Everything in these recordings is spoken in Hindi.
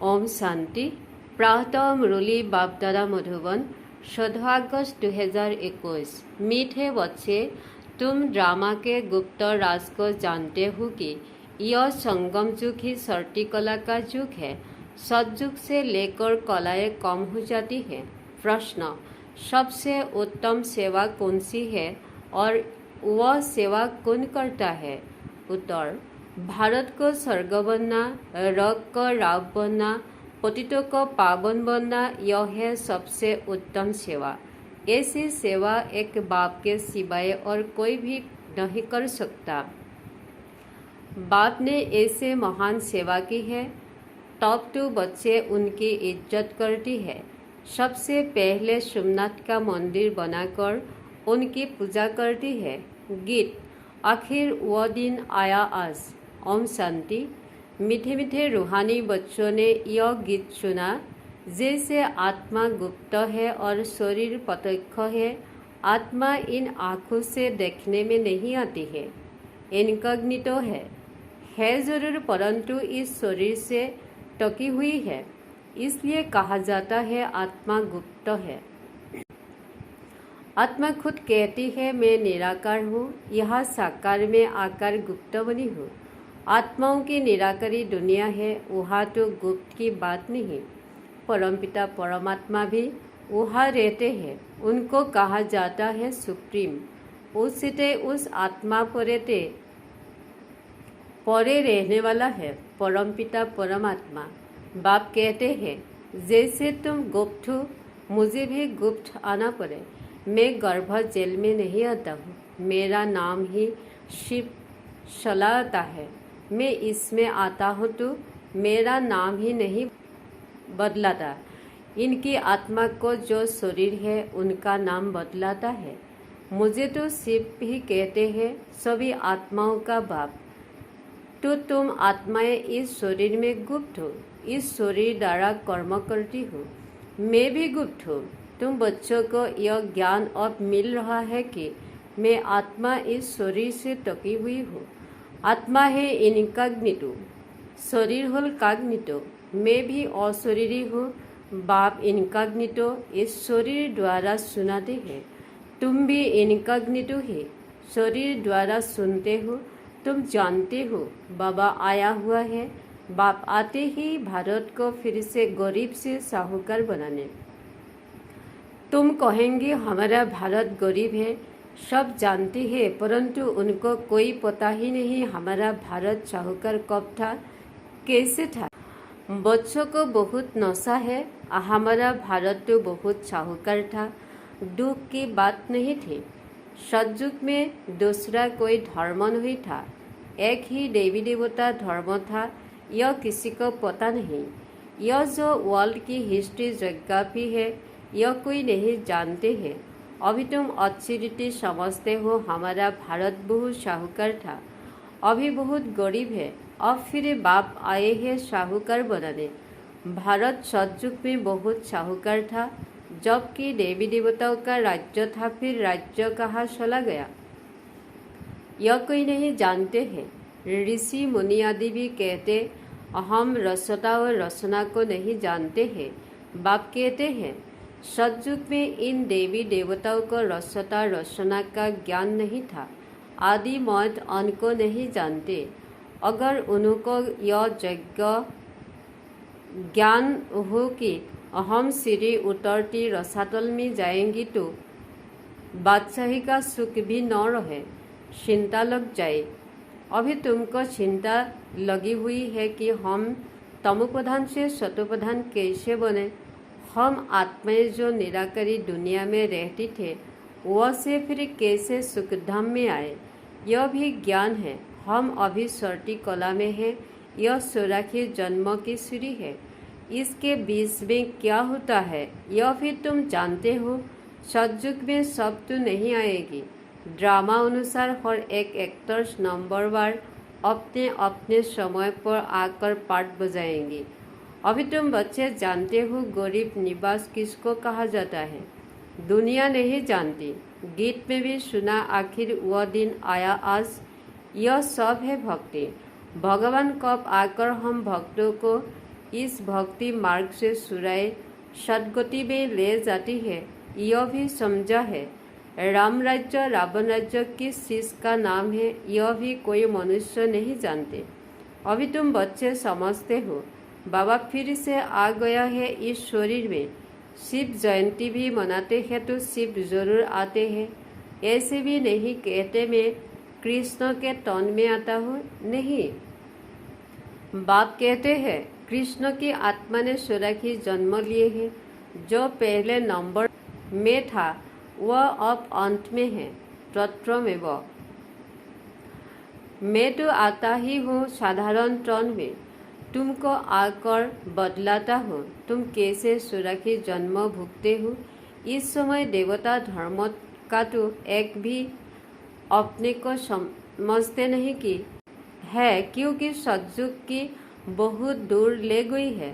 ओम शांति। प्रातः मुरली बाप दादा मधुबन 14 अगस्त 2021। मीठे बच्चे, तुम ड्रामा के गुप्त राज को जानते हो कि यह संगम युग ही सर्टी कला का युग है। सतयुग से लेकर कलाएं कम हो जाती है। प्रश्न, सबसे उत्तम सेवा कौन सी है और वह सेवा कौन करता है? उत्तर, भारत को स्वर्ग बनना, रग को राव बनना, पतितों को पावन बनना, यह है सबसे उत्तम सेवा। ऐसी सेवा एक बाप के सिवाय और कोई भी नहीं कर सकता। बाप ने ऐसे महान सेवा की है, तब तो बच्चे उनकी इज्जत करती है। सबसे पहले सोमनाथ का मंदिर बनाकर उनकी पूजा करती है। गीत, आखिर वह दिन आया आज। ओम शांति। मीठे मीठे रूहानी बच्चों ने यह गीत सुना। जैसे आत्मा गुप्त है और शरीर प्रत्यक्ष है। आत्मा इन आँखों से देखने में नहीं आती है, इनकॉग्निटो है जरूर, परंतु इस शरीर से टकी हुई है। इसलिए कहा जाता है आत्मा गुप्त है। आत्मा खुद कहती है मैं निराकार हूँ, यह साकार में आकार गुप्त बनी हूँ। आत्माओं की निराकारी दुनिया है, वहाँ तो गुप्त की बात नहीं। परमपिता परमात्मा भी वहाँ रहते हैं, उनको कहा जाता है सुप्रीम। उससे उस आत्मा परे रहने वाला है परमपिता परमात्मा। बाप कहते हैं जैसे तुम गुप्त हो, मुझे भी गुप्त आना पड़े। मैं गर्भ जेल में नहीं आता हूँ, मेरा नाम ही शिव चलाता है। मैं इसमें आता हूँ तो मेरा नाम ही नहीं बदलाता। इनकी आत्मा को जो शरीर है उनका नाम बदलाता है। मुझे तो शिव ही कहते हैं, सभी आत्माओं का बाप। तो तुम आत्माएं इस शरीर में गुप्त हो, इस शरीर द्वारा कर्म करती हो। मैं भी गुप्त हूँ। तुम बच्चों को यह ज्ञान अब मिल रहा है कि मैं आत्मा इस शरीर से टकी हुई हूँ। आत्मा है इनकॉग्निटो, शरीर होल कॉग्निटो। मैं भी अशरीरी हूँ। बाप इनकॉग्निटो इस शरीर द्वारा सुनाते हैं। तुम भी इनकॉग्निटो है, शरीर द्वारा सुनते हो। तुम जानते हो बाबा आया हुआ है। बाप आते ही भारत को फिर से गरीब से साहूकार बनाने। तुम कहेंगे हमारा भारत गरीब है, सब जानते हैं, परंतु उनको कोई पता ही नहीं हमारा भारत साहूकार कब था, कैसे था। बच्चों को बहुत नशा है, हमारा भारत तो बहुत साहूकार था। दुख की बात नहीं थी। सतयुग में दूसरा कोई धर्म नहीं था, एक ही देवी देवता धर्म था। यह किसी को पता नहीं। यह जो वर्ल्ड की हिस्ट्री ज्योग्राफी है, यह कोई नहीं जानते हैं। अभी तुम अच्छी रीति समझते हो हमारा भारत बहुत साहूकार था, अभी बहुत गरीब है। अब फिर बाप आए हैं साहूकार बनाने। भारत सतयुग में बहुत साहूकार था, जबकि देवी देवताओं का राज्य था, फिर राज्य कहाँ चला गया, यह कोई नहीं जानते हैं। ऋषि मुनि आदि भी कहते हम रसता और रसना को नहीं जानते हैं। बाप कहते हैं सतयुग में इन देवी देवताओं को रसता रसना का ज्ञान नहीं था। आदि मौत अन्न को नहीं जानते। अगर उनको यह यज्ञ ज्ञान हो कि हम सीढ़ी उतरती रसातल में जाएंगी तो बादशाही का सुख भी न रहे, चिंता लग जाए। अभी तुमको चिंता लगी हुई है कि हम तमोप्रधान से सतोप्रधान कैसे बने। हम आत्माएं जो निराकारी दुनिया में रहती थे, वह से फिर कैसे सुखधाम में आए, यह भी ज्ञान है। हम अभी सर्टी कला में हैं। यह सोराखी जन्म की सीढ़ी है। इसके बीच में क्या होता है यह भी तुम जानते हो। सतयुग में सब तो नहीं आएगी। ड्रामा अनुसार हर एक एक्टर्स नंबरवार अपने अपने समय पर आकर पार्ट बजाएंगे। अभी तुम बच्चे जानते हो गरीब निवास किसको कहा जाता है, दुनिया नहीं जानती। गीत में भी सुना आखिर वह दिन आया आज। यह सब है भक्ति। भगवान कब आकर हम भक्तों को इस भक्ति मार्ग से सुराए सदगति में ले जाती है, यह भी समझा है। राम राज्य रावण राज्य किस चीज का नाम है, यह भी कोई मनुष्य नहीं जानते। अभी तुम बच्चे समझते हो। बाबा फिर से आ गया है इस शरीर में। शिव जयंती भी मनाते हैं तो शिव जरूर आते हैं। ऐसे भी नहीं कहते मैं कृष्ण के तन में आता हूँ, नहीं। बाप कहते हैं कृष्ण की आत्मा ने स्वराखी जन्म लिए है। जो पहले नंबर में था वह अब अंत में है। तत्रमेव मैं तो आता ही हूँ साधारण तन में, तुमको आकर बदलाता हूँ। तुम कैसे स्वराखी जन्म भुगते हो। इस समय देवता धर्म का तो एक भी अपने को समझते नहीं की है, क्योंकि सतयुग की बहुत दूर ले गई है।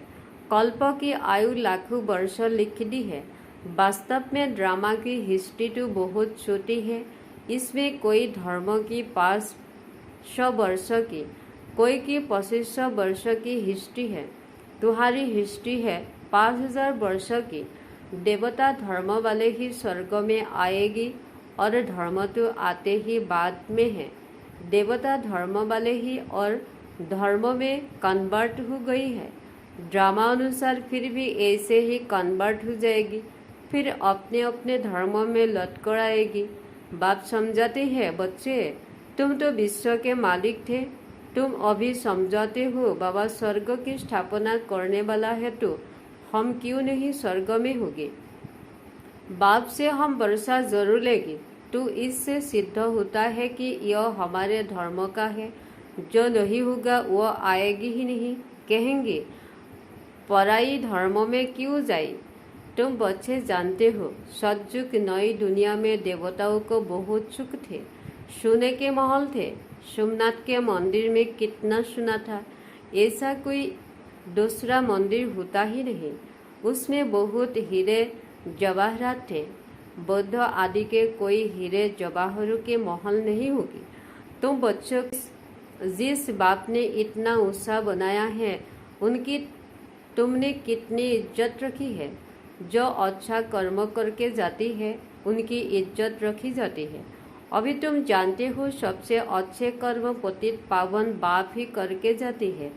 कल्प की आयु लाखों वर्ष लिख दी है। वास्तव में ड्रामा की हिस्ट्री तो बहुत छोटी है। इसमें कोई धर्म की 500 वर्ष की, कोई की 2500 वर्ष की हिस्ट्री है। तुम्हारी हिस्ट्री है 5000 वर्ष की। देवता धर्म वाले ही स्वर्ग में आएगी और धर्म तो आते ही बाद में है। देवता धर्म वाले ही और धर्म में कन्वर्ट हो गई है। ड्रामा अनुसार फिर भी ऐसे ही कन्वर्ट हो जाएगी, फिर अपने अपने धर्म में लौटकर आएगी। बाप समझाते हैं बच्चे, तुम तो विश्व के मालिक थे, तुम अभी समझाते हो बाबा स्वर्ग की स्थापना करने वाला है, तो हम क्यों नहीं स्वर्ग में होंगे। बाप से हम वर्षा जरूर लेंगे। तो इससे सिद्ध होता है कि यह हमारे धर्म का है। जो नहीं होगा वह आएगी ही नहीं। कहेंगे पराई धर्म में क्यों जाए। तुम बच्चे जानते हो सतयुग नई दुनिया में देवताओं को बहुत सुख थे। सोने के महल थे। सोमनाथ के मंदिर में कितना सोना था, ऐसा कोई दूसरा मंदिर होता ही नहीं। उसमें बहुत हीरे जवाहरात थे। बौद्ध आदि के कोई हीरे जवाहरों के महल नहीं होगी। तुम बच्चों जिस बाप ने इतना उत्साह बनाया है, उनकी तुमने कितनी इज्जत रखी है। जो अच्छा कर्म करके जाती है उनकी इज्जत रखी जाती है। अभी तुम जानते हो सबसे अच्छे कर्म पतित पावन बाप ही करके जाती है।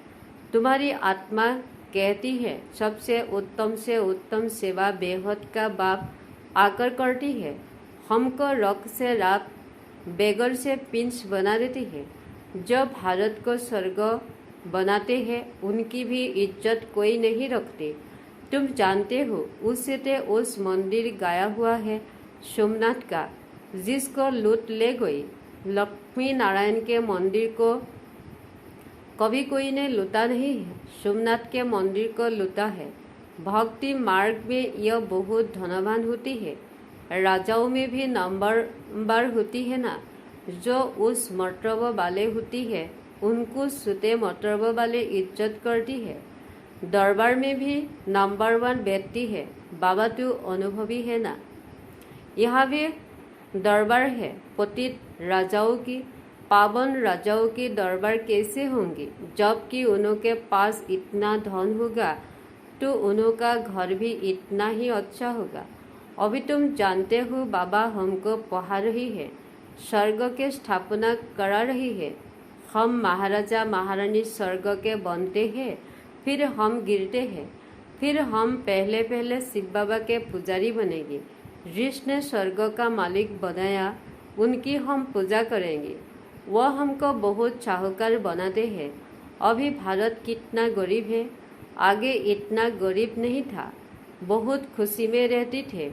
तुम्हारी आत्मा कहती है सबसे उत्तम से उत्तम सेवा बेहद का बाप आकर करती है। हमको रक्त से रात बेगर से पिंच बना देती है। जो भारत को स्वर्ग बनाते हैं उनकी भी इज्जत कोई नहीं रखते। तुम जानते हो उससे ते उस मंदिर गाया हुआ है सोमनाथ का, जिसको लूट ले गई। लक्ष्मी नारायण के मंदिर को कभी कोई ने लूटा नहीं है, सोमनाथ के मंदिर को लूटा है। भक्ति मार्ग में यह बहुत धनवान होती है। राजाओं में भी नंबर होती है ना। जो उस मर्तबा वाले होती है उनको सुते मर्तबा वाले इज्जत करती है। दरबार में भी नंबर 1 व्यक्ति है। बाबा तो अनुभवी है ना। यहाँ भी दरबार है पतित राजाओं की। पावन राजाओं की दरबार कैसे होंगी, जबकि उनके पास इतना धन होगा तो उनका घर भी इतना ही अच्छा होगा। अभी तुम जानते हो बाबा हमको पढ़ा रही है, स्वर्ग के स्थापना करा रही है। हम महाराजा महारानी स्वर्ग के बनते हैं, फिर हम गिरते हैं, फिर हम पहले शिव बाबा के पुजारी बनेंगे। ऋषि ने स्वर्ग का मालिक बनाया, उनकी हम पूजा करेंगे। वह हमको बहुत शाहूकार बनाते हैं। अभी भारत कितना गरीब है, आगे इतना गरीब नहीं था। बहुत खुशी में रहती थे।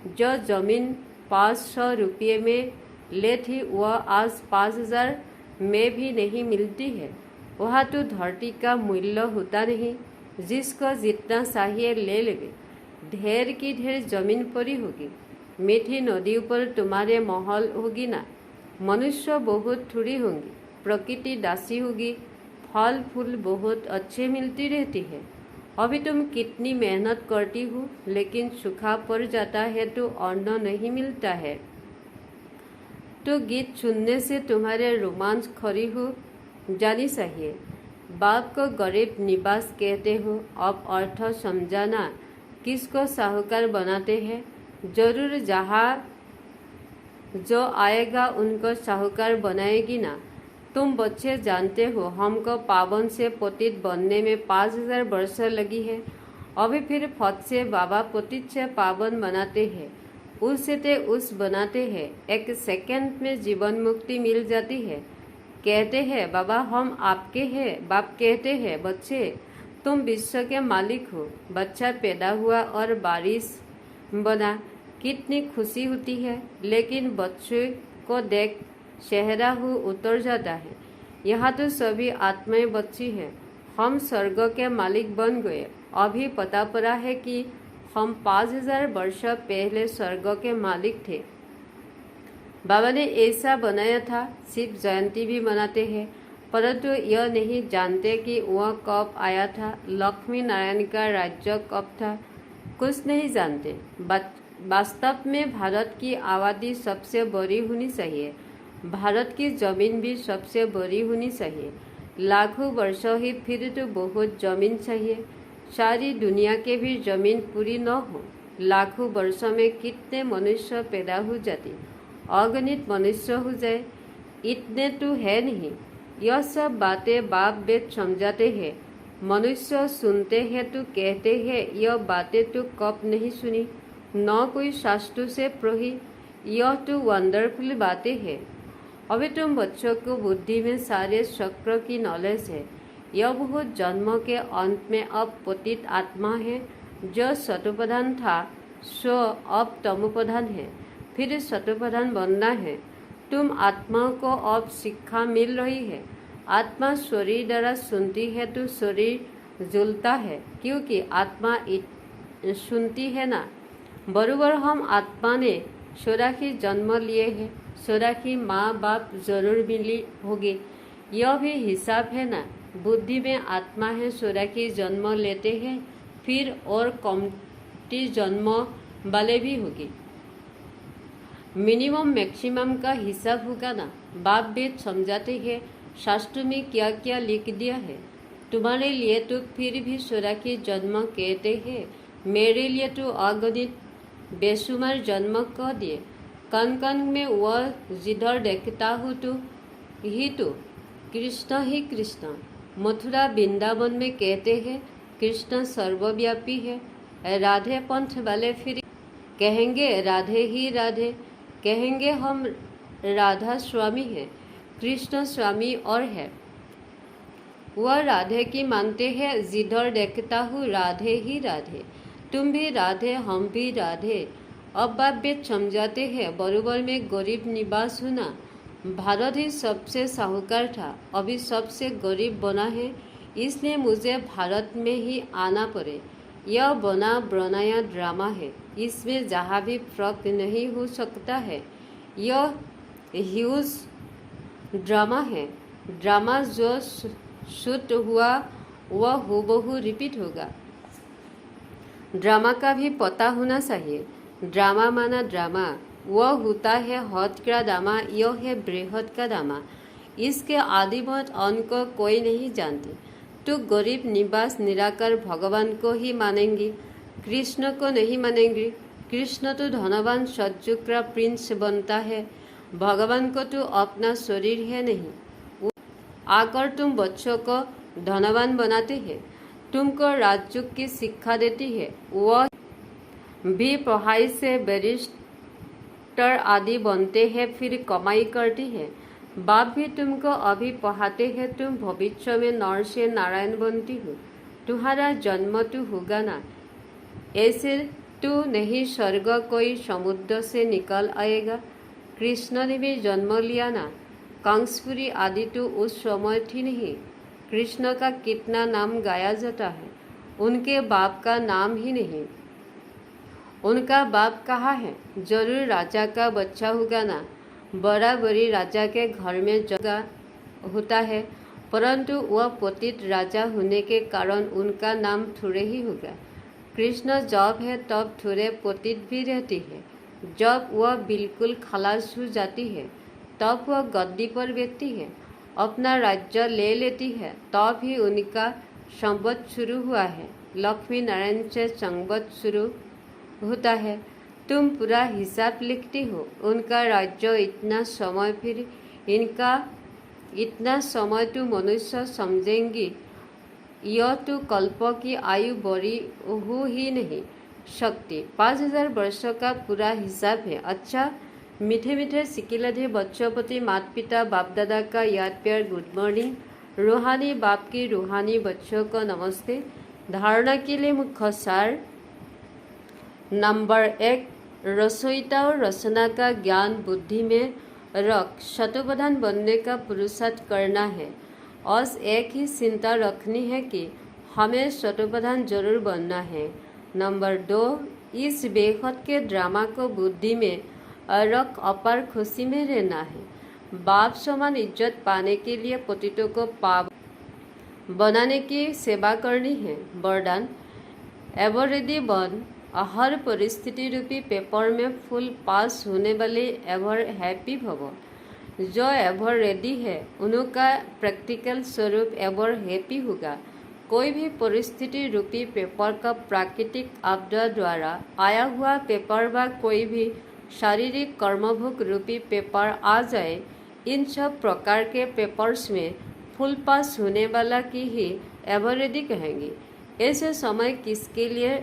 जो जमीन 500 रुपये में ले थी वह आज 5000 में भी नहीं मिलती है। वहाँ तो धरती का मूल्य होता नहीं। जिसको जितना चाहिए ले लेवे। ढेर की ढेर जमीन पड़ी होगी। मीठी नदी पर तुम्हारे महल होगी ना। मनुष्य बहुत थोड़ी होंगी। प्रकृति दासी होगी। फल फूल बहुत अच्छे मिलती रहती है। अभी तुम कितनी मेहनत करती हो, लेकिन सूखा पड़ जाता है तो अन्न नहीं मिलता है। तो गीत सुनने से तुम्हारे रोमांच खड़ी हो जानी चाहिए। बाप को गरीब निवास कहते हो, अब अर्थ समझाना। किसको साहूकार बनाते हैं? जरूर जहाँ जो आएगा उनको साहूकार बनाएगी ना। तुम बच्चे जानते हो हमको पावन से पतित बनने में 5000 वर्ष लगी है। अभी फिर फट से बाबा पतित से पावन बनाते हैं, उससे ते उस बनाते हैं, एक सेकंड में जीवन मुक्ति मिल जाती है। कहते हैं बाबा हम आपके हैं। बाप कहते हैं बच्चे तुम विश्व के मालिक हो। बच्चा पैदा हुआ और बारिश बना, कितनी खुशी होती है, लेकिन बच्चे को देख चेहरा उतर जाता है। यहाँ तो सभी आत्माएं बच्ची हैं। हम स्वर्ग के मालिक बन गए। अभी पता पड़ा है कि हम 5000 वर्ष पहले स्वर्ग के मालिक थे। बाबा ने ऐसा बनाया था। शिव जयंती भी मनाते हैं, परंतु यह नहीं जानते कि वह कब आया था, लक्ष्मी नारायण का राज्य कब था, कुछ नहीं जानते। वास्तव में भारत की आबादी सबसे बड़ी होनी चाहिए, भारत की जमीन भी सबसे बड़ी होनी चाहिए। लाखों वर्ष ही फिर तो बहुत जमीन चाहिए। सारी दुनिया के भी जमीन पूरी न हो। लाखों वर्षों में कितने मनुष्य पैदा हो जाते, अगणित मनुष्य हो जाए, इतने तो है नहीं। यह सब बातें बाप वेद समझाते हैं। मनुष्य सुनते हैं तो कहते हैं यह बातें तो कब नहीं सुनी, न कोई शास्त्र से पढ़ी। यह तो वंडरफुल बातें हैं। अभी तुम बच्चों को बुद्धि में सारे चक्र की नॉलेज है। यह बहुत जन्म के अंत में अब पतित आत्मा है। जो सतोप्रधान था सो अब तमोप्रधान है, फिर सतोप्रधान बनना है। तुम आत्माओं को अब शिक्षा मिल रही है। आत्मा शरीर द्वारा सुनती है तो शरीर जलता है, क्योंकि आत्मा सुनती है ना। बरोबर हम आत्मा ने 84 जन्म लिए हैं, 84 माँ बाप जरूर मिली होगी। यह भी हिसाब है ना। बुद्धि में आत्मा है, 84 जन्म लेते हैं, फिर और कमती जन्म वाले भी होगी। मिनिमम मैक्सिमम का हिसाब होगा ना। बाप वेद समझाते हैं, शास्त्र में क्या क्या लिख दिया है। तुम्हारे लिए तो फिर भी 84 जन्म कहते हैं, मेरे लिए तो अगणित बेशुमार जन्म कह दिए। कण कण में वह जिधर देखता हूँ तो ही तो कृष्ण ही कृष्ण। मथुरा वृंदावन में कहते हैं कृष्ण सर्वव्यापी है। राधे पंथ वाले फिर कहेंगे राधे ही राधे, कहेंगे हम राधा स्वामी हैं, कृष्ण स्वामी और है। वह राधे की मानते हैं, जिधर देखता हूँ राधे ही राधे। तुम भी राधे, हम भी राधे। अब बाप वेद समझाते हैं, बरोबर में गरीब निवास होना। भारत ही सबसे साहूकार था, अभी सबसे गरीब बना है, इसलिए मुझे भारत में ही आना पड़े। यह बना बनाया ड्रामा है, इसमें जहाँ भी फर्क नहीं हो सकता है। यह ह्यूज ड्रामा है। ड्रामा जो शूट हुआ वह हूबहू रिपीट होगा। ड्रामा का भी पता होना चाहिए। ड्रामा माना ड्रामा, वह होता है हद का ड्रामा, यह है बृहद का ड्रामा। इसके आदिमत अंत को कोई नहीं जानते। तो गरीब निवास निराकार भगवान को ही मानेंगे, कृष्ण को नहीं मानेंगे। कृष्ण तो धनवान सज्जुग का प्रिंस बनता है, भगवान को तो अपना शरीर है नहीं। आकर तुम बच्चों को धनवान बनाते हैं, तुमको राजयोग की शिक्षा देती है। वह भी पढ़ाई से बैरिस्टर आदि बनते हैं, फिर कमाई करती है। बाप भी तुमको अभी पढ़ाते हैं, तुम भविष्य में नर से नारायण बनती हो। तुम्हारा जन्म तो होगा ना, ऐसे तो नहीं स्वर्ग कोई समुद्र से निकल आएगा। कृष्ण ने भी जन्म लिया ना, कंसपुरी आदि तो उस समय थी नहीं। कृष्ण का कितना नाम गाया जाता है, उनके बाप का नाम ही नहीं। उनका बाप कहाँ है? जरूर राजा का बच्चा होगा ना। बराबरी राजा के घर में जगह होता है, परंतु वह पतित राजा होने के कारण उनका नाम थोड़े ही होगा। कृष्ण जब है तब थोड़े पतित भी रहती है। जब वह बिल्कुल खलास हो जाती है तब वह गद्दी पर बैठती है। अपना राज्य ले लेती है तब ही उनका संवत शुरू हुआ है। लक्ष्मी नारायण से संवत शुरू होता है। तुम पूरा हिसाब लिखती हो। उनका राज्य इतना समय, फिर इनका इतना समय तो मनुष्य समझेंगी। यह तो कल्प की आयु बड़ी हो ही नहीं सकती। 5000 वर्षों का पूरा हिसाब है। अच्छा, मीठे मीठे सिकिलधे बच्चों प्रति माता पिता बाप दादा का याद प्यार गुड मॉर्निंग। रूहानी बाप की रूहानी बच्चों को नमस्ते। धारणा के लिए मुख्य सार। नंबर 1, रचयिता और रचना का ज्ञान बुद्धि में रख शतप्रधान बनने का पुरुषार्थ करना है। और एक ही चिंता रखनी है कि हमें शतप्रधान जरूर बनना है। नंबर 2, इस बेखत के ड्रामा को बुद्धि में रख अपार खुशी में रहना है। बाप समान इज्जत पाने के लिए पतितों को पाप बनाने की सेवा करनी है। वरदान, एवर रेडी बन। हर परिस्थिति रूपी पेपर में फुल पास होने वाले एवर हैप्पी भव। जो एवर रेडी है उनका प्रैक्टिकल स्वरूप एवर हैप्पी होगा। कोई भी परिस्थिति रूपी पेपर का प्राकृतिक आपदा द्वारा आया हुआ पेपर व कोई भी शारीरिक कर्मभोग रूपी पेपर आ जाए, इन सब प्रकार के पेपर्स में फुल पास होने वाला की ही एवर रेडी कहेंगे। ऐसे समय किसके लिए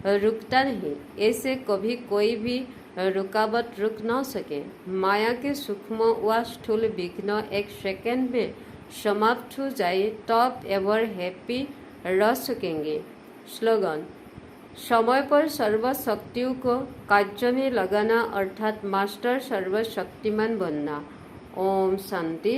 रुकता नहीं। ऐसे कभी कोई भी रुकावट रुक न सके। माया के सूक्ष्म व स्थूल विघ्न एक सेकंड में समाप्त हो जाए तब एवर हैप्पी रह सकेंगे। स्लोगन, समय पर सर्वशक्तियों को कार्य में लगाना अर्थात मास्टर सर्वशक्तिमान बनना। ओम शांति।